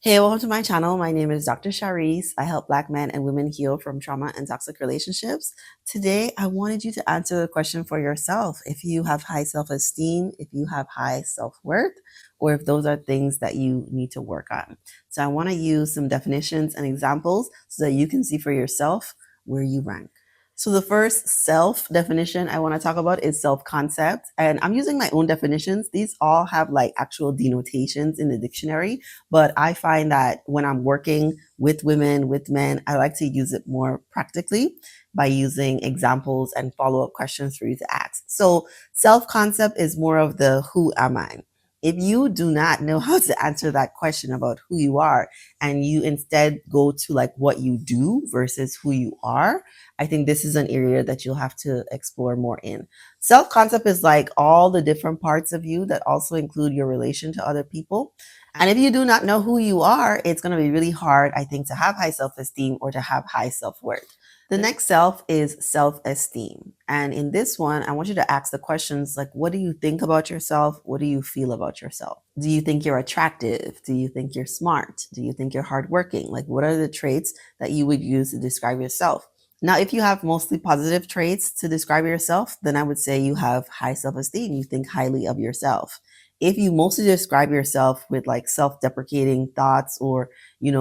Hey, welcome to my channel. My name is Dr. Shareece. I help Black men and women heal from trauma and toxic relationships. Today, I wanted you to answer the question for yourself. If you have high self-esteem, if you have high self-worth, or if those are things that you need to work on. So I want to use some definitions and examples so that you can see for yourself where you rank. So the first self definition I want to talk about is self-concept. And I'm using my own definitions. These all have like actual denotations in the dictionary. But I find that when I'm working with women, with men, I like to use it more practically by using examples and follow-up questions for you to ask. So self-concept is more of the who am I? If you do not know how to answer that question about who you are, and you instead go to like what you do versus who you are, I think this is an area that you'll have to explore more in. Self-concept is like all the different parts of you that also include your relation to other people. And if you do not know who you are, it's going to be really hard, I think, to have high self-esteem or to have high self-worth. The next self is self-esteem. And in this one, I want you to ask the questions like, what do you think about yourself? What do you feel about yourself? Do you think you're attractive? Do you think you're smart? Do you think you're hardworking? Like, what are the traits that you would use to describe yourself? Now, if you have mostly positive traits to describe yourself, then I would say you have high self-esteem. You think highly of yourself. If you mostly describe yourself with like self-deprecating thoughts or,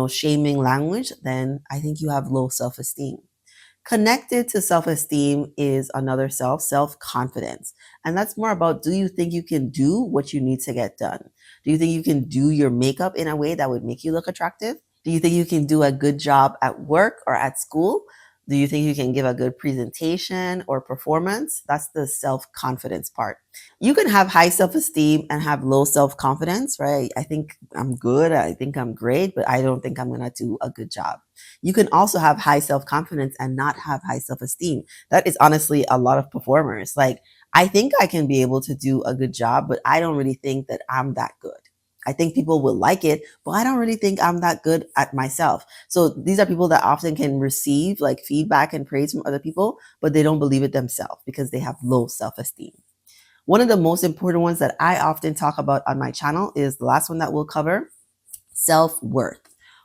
shaming language, then I think you have low self-esteem. Connected to self-esteem is another self-confidence. And that's more about, do you think you can do what you need to get done? Do you think you can do your makeup in a way that would make you look attractive? Do you think you can do a good job at work or at school? Do you think you can give a good presentation or performance? That's the self-confidence part. You can have high self-esteem and have low self-confidence, right? I think I'm good. I think I'm great, but I don't think I'm going to do a good job. You can also have high self-confidence and not have high self-esteem. That is honestly a lot of performers. Like, I think I can be able to do a good job, but I don't really think that I'm that good. I think people will like it, but I don't really think I'm that good at myself. So these are people that often can receive like feedback and praise from other people, but they don't believe it themselves because they have low self-esteem. One of the most important ones that I often talk about on my channel is the last one that we'll cover, self-worth.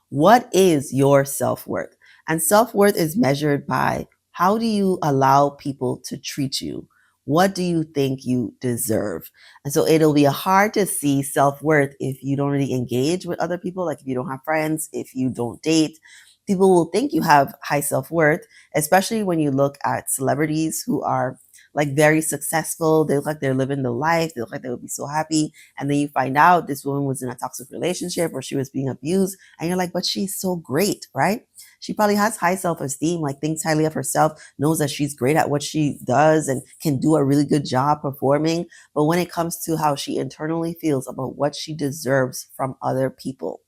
What is your self-worth? And self-worth is measured by, how do you allow people to treat you? What do you think you deserve? And so it'll be hard to see self-worth if you don't really engage with other people, like if you don't have friends, if you don't date. People will think you have high self-worth, especially when you look at celebrities who are like very successful. They look like they're living the life. They look like they would be so happy. And then you find out this woman was in a toxic relationship or she was being abused. And you're like, but she's so great, right? She probably has high self-esteem, like thinks highly of herself, knows that she's great at what she does and can do a really good job performing. But when it comes to how she internally feels about what she deserves from other people,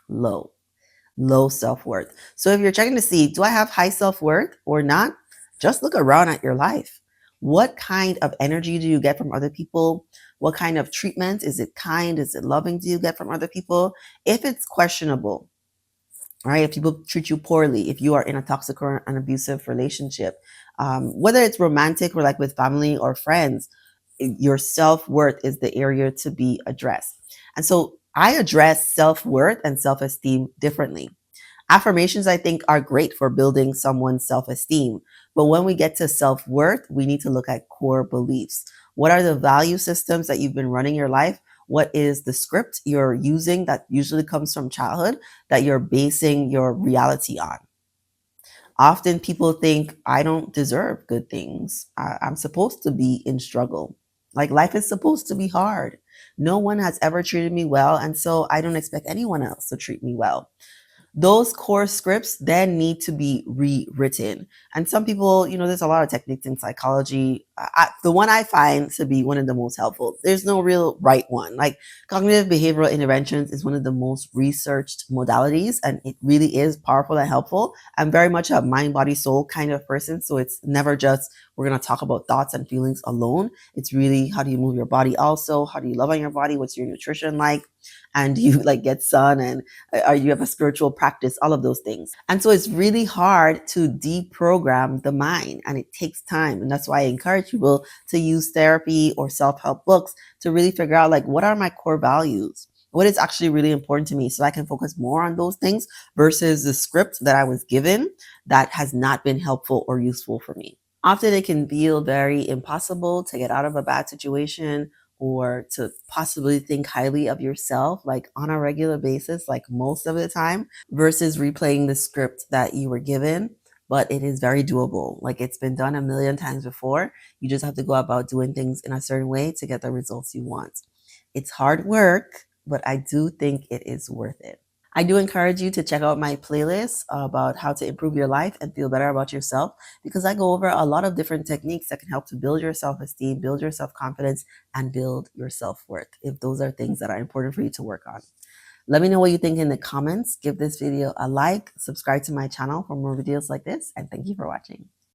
low self-worth. So if you're checking to see, do I have high self-worth or not? Just look around at your life. What kind of energy do you get from other people? What kind of treatment? Is it kind? Is it loving do you get from other people? If it's questionable, right? If people treat you poorly, if you are in a toxic or an abusive relationship, whether it's romantic or like with family or friends, your self-worth is the area to be addressed. And so I address self-worth and self-esteem differently. Affirmations, I think, are great for building someone's self-esteem. But when we get to self-worth, we need to look at core beliefs. What are the value systems that you've been running your life? What is the script you're using that usually comes from childhood that you're basing your reality on? Often people think, I don't deserve good things. I'm supposed to be in struggle. Like, life is supposed to be hard. No one has ever treated me well, and so I don't expect anyone else to treat me well. Those core scripts then need to be rewritten. And some people, there's a lot of techniques in psychology. The one I find to be one of the most helpful, there's no real right one. Like, cognitive behavioral interventions is one of the most researched modalities, and it really is powerful and helpful. I'm very much a mind, body, soul kind of person. So it's never just, we're going to talk about thoughts and feelings alone. It's really, how do you move your body also? How do you love on your body? What's your nutrition like? And do you like get sun, and are you have a spiritual practice, all of those things. And so it's really hard to deprogram the mind, and it takes time. And that's why I encourage people to use therapy or self-help books to really figure out, like, what are my core values? what is actually really important to me so I can focus more on those things versus the script that I was given that has not been helpful or useful for me. Often it can feel very impossible to get out of a bad situation or to possibly think highly of yourself, like on a regular basis, like most of the time, versus replaying the script that you were given. But it is very doable. Like it's been done a million times before. You just have to go about doing things in a certain way to get the results you want. It's hard work, but I do think it is worth it. I do encourage you to check out my playlist about how to improve your life and feel better about yourself, because I go over a lot of different techniques that can help to build your self esteem, build your self confidence, and build your self worth, if those are things that are important for you to work on. Let me know what you think in the comments. Give this video a like, subscribe to my channel for more videos like this, and thank you for watching.